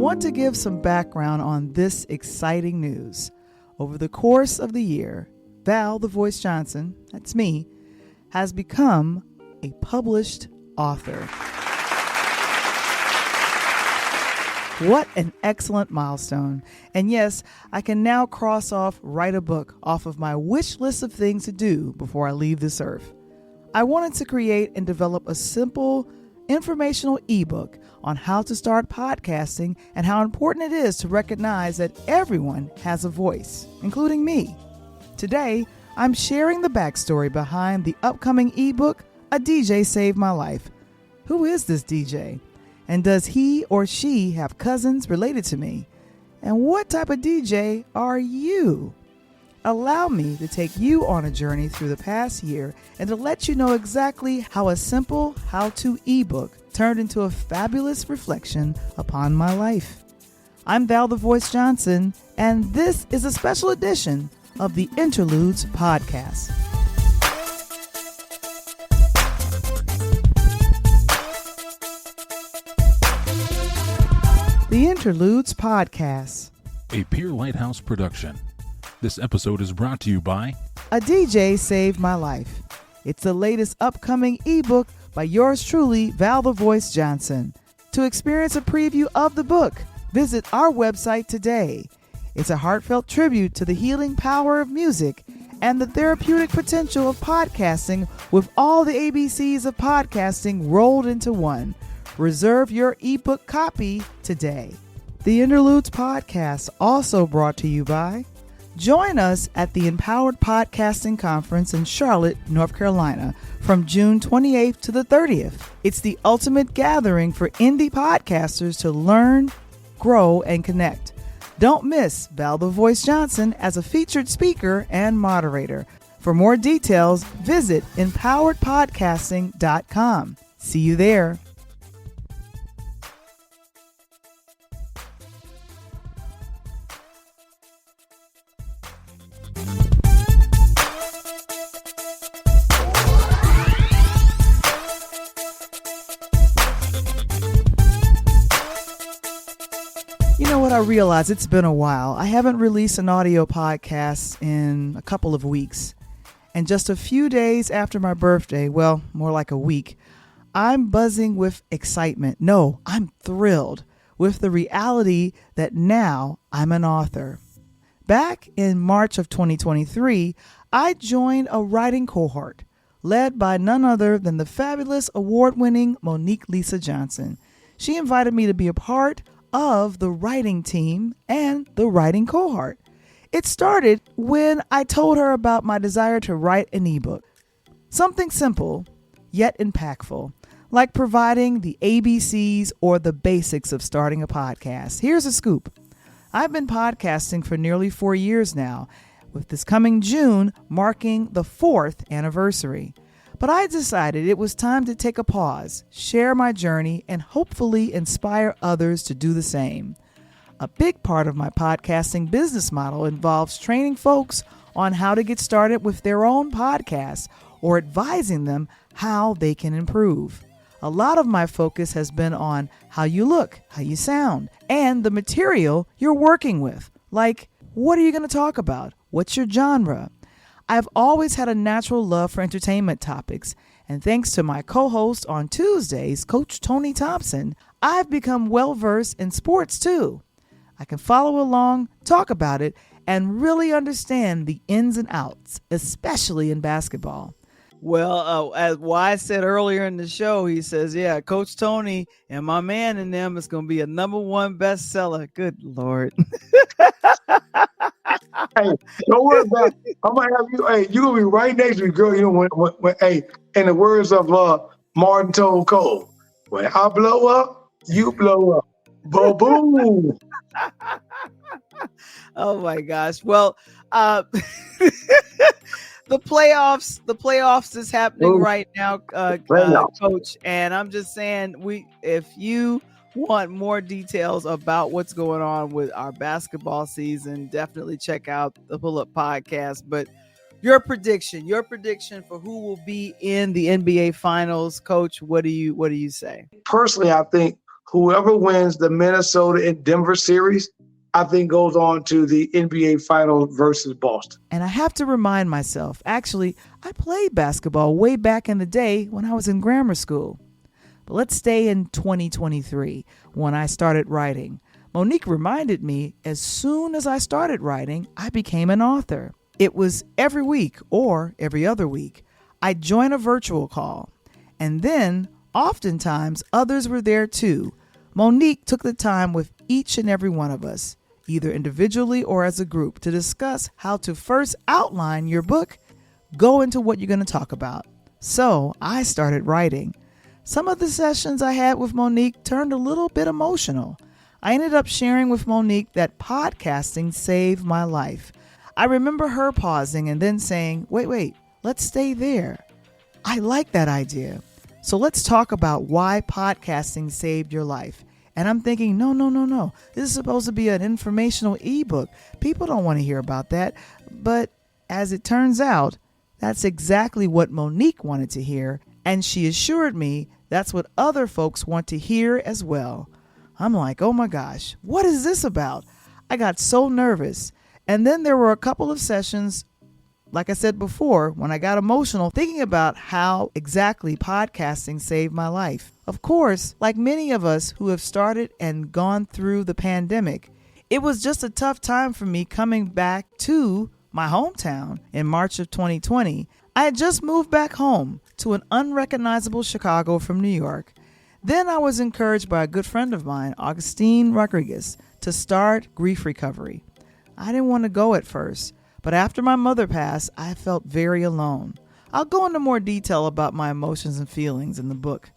want to give some background on this exciting news. Over the course of the year, Val the Voice Johnson, that's me, has become a published author. What an excellent milestone. And yes, I can now cross off write a book off of my wish list of things to do before I leave this earth. I wanted to create and develop a simple, informational ebook on how to start podcasting and how important it is to recognize that everyone has a voice, including me. Today, I'm sharing the backstory behind the upcoming ebook, A DJ Saved My Life. Who is this DJ? And does he or she have cousins related to me? And what type of DJ are you? Allow me to take you on a journey through the past year and to let you know exactly how a simple how-to ebook turned into a fabulous reflection upon my life. I'm Val the Voice Johnson, and this is a special edition of the Interludes Podcast. The Interludes Podcast, a Peer Lighthouse production. This episode is brought to you by A DJ Saved My Life. It's the latest upcoming ebook by yours truly, Val the Voice Johnson. To experience a preview of the book, visit our website today. It's a heartfelt tribute to the healing power of music and the therapeutic potential of podcasting, with all the ABCs of podcasting rolled into one. Reserve your ebook copy today. The Interludes Podcast, also brought to you by join us at the Empowered Podcasting Conference in Charlotte, North Carolina, from June 28th to the 30th. It's the ultimate gathering for indie podcasters to learn, grow, and connect. Don't miss Val the Voice Johnson as a featured speaker and moderator. For more details, visit empoweredpodcasting.com. See you there. You know what? I realize it's been a while. I haven't released an audio podcast in a couple of weeks. And just a few days after my birthday, well, more like a week, I'm buzzing with excitement. No, I'm thrilled with the reality that now I'm an author. Back in March of 2023, I joined a writing cohort led by none other than the fabulous award-winning Monique Lisa Johnson. She invited me to be a part of the writing team and the writing cohort. It started when I told her about my desire to write an ebook. Something simple, yet impactful, like providing the ABCs or the basics of starting a podcast. Here's a scoop. I've been podcasting for nearly 4 years now, with this coming June marking the 4th anniversary. But I decided it was time to take a pause, share my journey, and hopefully inspire others to do the same. A big part of my podcasting business model involves training folks on how to get started with their own podcast or advising them how they can improve. A lot of my focus has been on how you look, how you sound, and the material you're working with. Like, what are you going to talk about? What's your genre? I've always had a natural love for entertainment topics, and thanks to my co-host on Tuesdays, Coach Tony Thompson, I've become well-versed in sports too. I can follow along, talk about it, and really understand the ins and outs, especially in basketball. Well, as Wise said earlier in the show, he says, yeah, Coach Tony and my man in them is going to be a #1 bestseller. Good Lord. Hey, don't worry about it. I'm going to have you. Hey, you're going to be right next to me, girl. You know, when hey, in the words of Martin told Cole, when I blow up, you blow up. Boom. Oh, my gosh. Well, the playoffs is happening right now, Coach. And I'm just saying, if you want more details about what's going on with our basketball season, definitely check out the Pull Up Podcast. But your prediction for who will be in the NBA Finals, Coach, what do you say? Personally, I think whoever wins the Minnesota and Denver series, I think goes on to the NBA Finals versus Boston. And I have to remind myself, actually, I played basketball way back in the day when I was in grammar school. But let's stay in 2023 when I started writing. Monique reminded me as soon as I started writing, I became an author. It was every week or every other week. I'd join a virtual call. And then, oftentimes, others were there too. Monique took the time with each and every one of us, either individually or as a group, to discuss how to first outline your book, go into what you're going to talk about. So I started writing. Some of the sessions I had with Monique turned a little bit emotional. I ended up sharing with Monique that podcasting saved my life. I remember her pausing and then saying, wait, let's stay there. I like that idea. So let's talk about why podcasting saved your life. And I'm thinking, no. This is supposed to be an informational ebook. People don't want to hear about that. But as it turns out, that's exactly what Monique wanted to hear. And she assured me that's what other folks want to hear as well. I'm like, oh my gosh, what is this about? I got so nervous. And then there were a couple of sessions, like I said before, when I got emotional thinking about how exactly podcasting saved my life. Of course, like many of us who have started and gone through the pandemic, it was just a tough time for me coming back to my hometown in March of 2020. I had just moved back home to an unrecognizable Chicago from New York. Then I was encouraged by a good friend of mine, Augustine Rodriguez, to start grief recovery. I didn't want to go at first, but after my mother passed, I felt very alone. I'll go into more detail about my emotions and feelings in the book.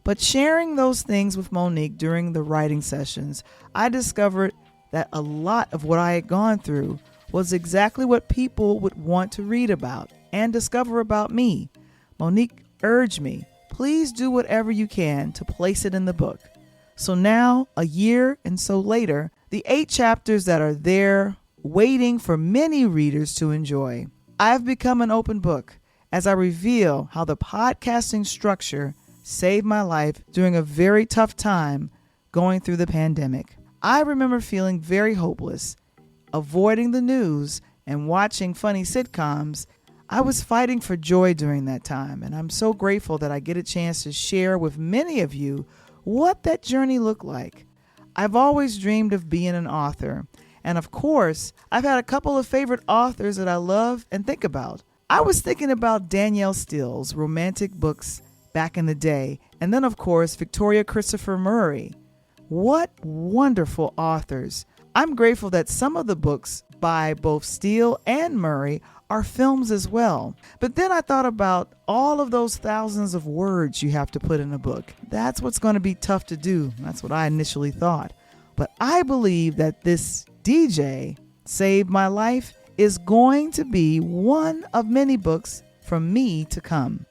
But sharing those things with Monique during the writing sessions, I discovered that a lot of what I had gone through was exactly what people would want to read about and discover about me. Monique urged me, please do whatever you can to place it in the book. So now, a year and so later, the 8 chapters that are there waiting for many readers to enjoy. I've become an open book as I reveal how the podcasting structure saved my life during a very tough time going through the pandemic. I remember feeling very hopeless, avoiding the news and watching funny sitcoms. I was fighting for joy during that time, and I'm so grateful that I get a chance to share with many of you what that journey looked like. I've always dreamed of being an author, and of course, I've had a couple of favorite authors that I love and think about. I was thinking about Danielle Steele's romantic books back in the day, and then of course, Victoria Christopher Murray. What wonderful authors. I'm grateful that some of the books by both Steele and Murray are films as well. But then I thought about all of those thousands of words you have to put in a book. That's what's going to be tough to do. That's what I initially thought. But I believe that this DJ Saved My Life is going to be one of many books from me to come.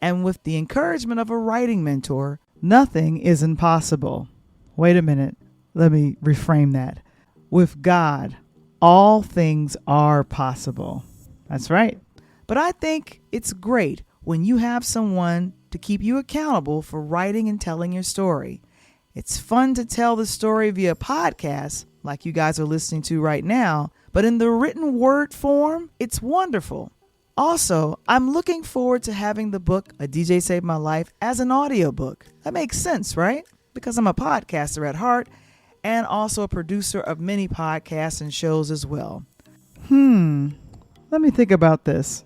And with the encouragement of a writing mentor, nothing is impossible. Wait a minute. Let me reframe that. With God, all things are possible. That's right. But I think it's great when you have someone to keep you accountable for writing and telling your story. It's fun to tell the story via podcast, like you guys are listening to right now, but in the written word form, it's wonderful. Also, I'm looking forward to having the book, A DJ Saved My Life, as an audiobook. That makes sense, right? Because I'm a podcaster at heart and also a producer of many podcasts and shows as well. Let me think about this.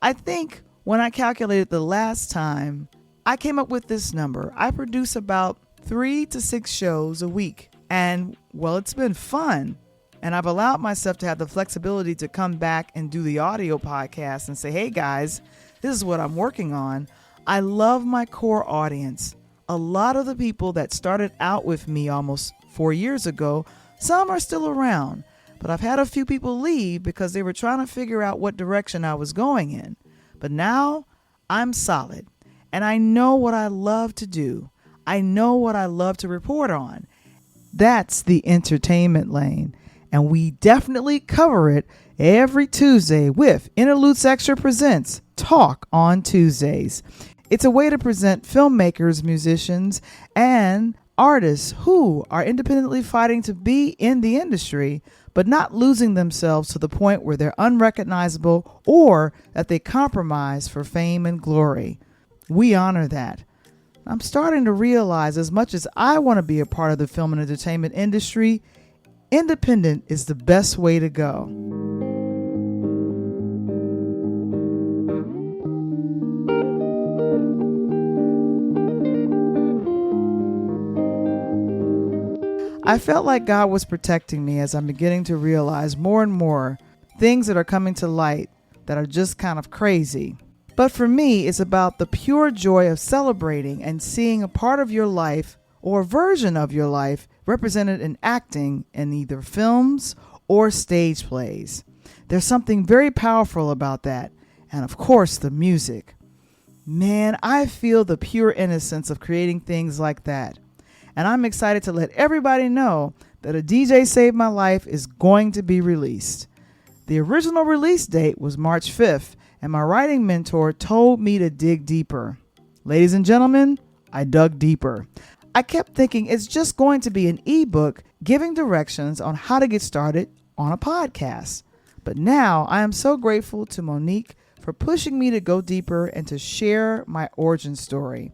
I think when I calculated the last time, I came up with this number. I produce about 3 to 6 shows a week. And, well, it's been fun. And I've allowed myself to have the flexibility to come back and do the audio podcast and say, hey, guys, this is what I'm working on. I love my core audience. A lot of the people that started out with me almost 4 years ago, some are still around. But I've had a few people leave because they were trying to figure out what direction I was going in. But now I'm solid and I know what I love to do. I know what I love to report on. That's the entertainment lane. And we definitely cover it every Tuesday with Interludes Extra Presents Talk on Tuesdays. It's a way to present filmmakers, musicians, and artists who are independently fighting to be in the industry, but not losing themselves to the point where they're unrecognizable or that they compromise for fame and glory. We honor that. I'm starting to realize, as much as I want to be a part of the film and entertainment industry, independent is the best way to go. I felt like God was protecting me as I'm beginning to realize more and more things that are coming to light that are just kind of crazy. But for me, it's about the pure joy of celebrating and seeing a part of your life or a version of your life represented in acting in either films or stage plays. There's something very powerful about that. And of course, the music. Man, I feel the pure innocence of creating things like that. And I'm excited to let everybody know that A DJ Saved My Life is going to be released. The original release date was March 5th, and my writing mentor told me to dig deeper. Ladies and gentlemen, I dug deeper. I kept thinking it's just going to be an ebook giving directions on how to get started on a podcast. But now I am so grateful to Monique for pushing me to go deeper and to share my origin story.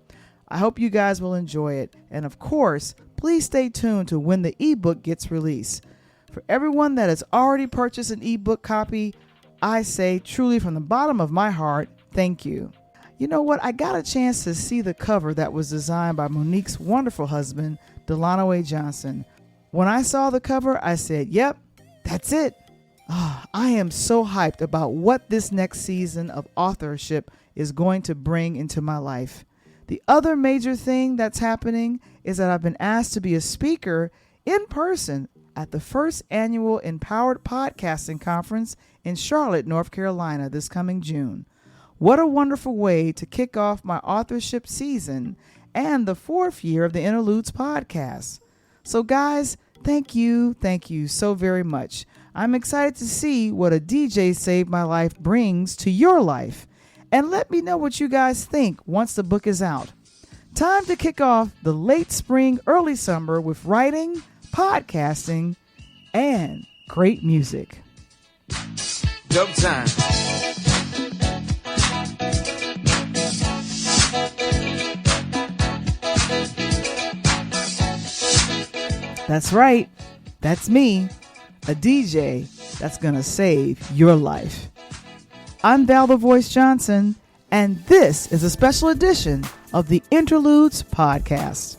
I hope you guys will enjoy it. And of course, please stay tuned to when the ebook gets released. For everyone that has already purchased an ebook copy, I say truly from the bottom of my heart, thank you. You know what? I got a chance to see the cover that was designed by Monique's wonderful husband, Val Johnson. When I saw the cover, I said, yep, that's it. I am so hyped about what this next season of authorship is going to bring into my life. The other major thing that's happening is that I've been asked to be a speaker in person at the first annual Empowered Podcasting Conference in Charlotte, North Carolina this coming June. What a wonderful way to kick off my authorship season and the 4th year of the Interludes Podcast. So guys, thank you so very much. I'm excited to see what A DJ Saved My Life brings to your life. And let me know what you guys think once the book is out. Time to kick off the late spring, early summer with writing, podcasting, and great music. Dope time. That's right. That's me, a DJ that's going to save your life. I'm Val the Voice Johnson, and this is a special edition of the Interludes Podcast.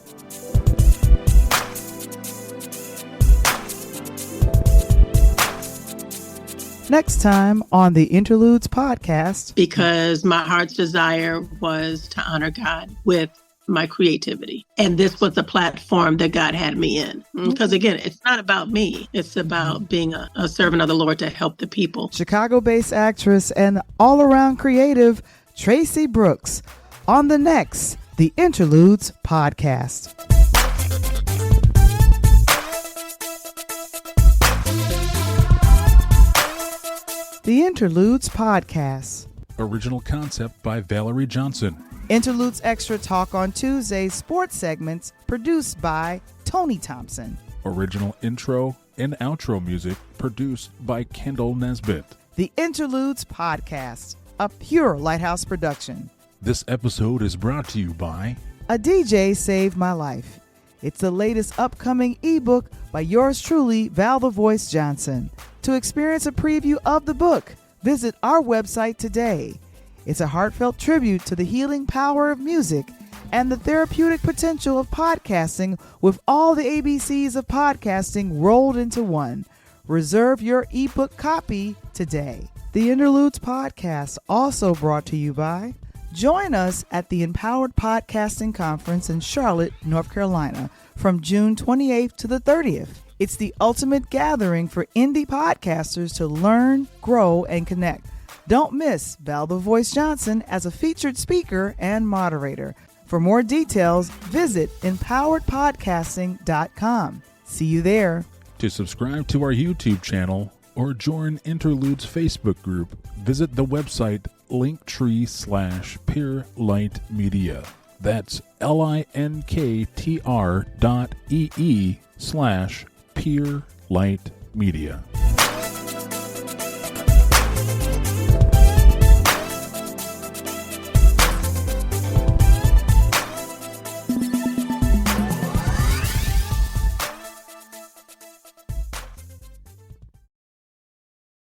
Next time on the Interludes Podcast. Because my heart's desire was to honor God with my creativity. And this was the platform that God had me in. Because again, it's not about me. It's about being a servant of the Lord to help the people. Chicago-based actress and all-around creative Tracy Brooks on the next The Interludes Podcast. The Interludes Podcast. Original concept by Val Johnson. Interludes Extra Talk on Tuesdays sports segments produced by Tony Thompson. Original intro and outro music produced by Kendall Nesbitt. The Interludes Podcast, a pure Lighthouse production. This episode is brought to you by A DJ Saved My Life. It's the latest upcoming ebook by yours truly, Val the Voice Johnson. To experience a preview of the book, visit our website today. It's a heartfelt tribute to the healing power of music and the therapeutic potential of podcasting with all the ABCs of podcasting rolled into one. Reserve your ebook copy today. The Interludes Podcast also brought to you by join us at the Empowered Podcasting Conference in Charlotte, North Carolina from June 28th to the 30th. It's the ultimate gathering for indie podcasters to learn, grow, and connect. Don't miss Val the Voice Johnson as a featured speaker and moderator. For more details, visit empoweredpodcasting.com. See you there. To subscribe to our YouTube channel or join Interludes Facebook group, visit the website linktree/Peerlight Media. That's linktr.ee/Peer Light Media.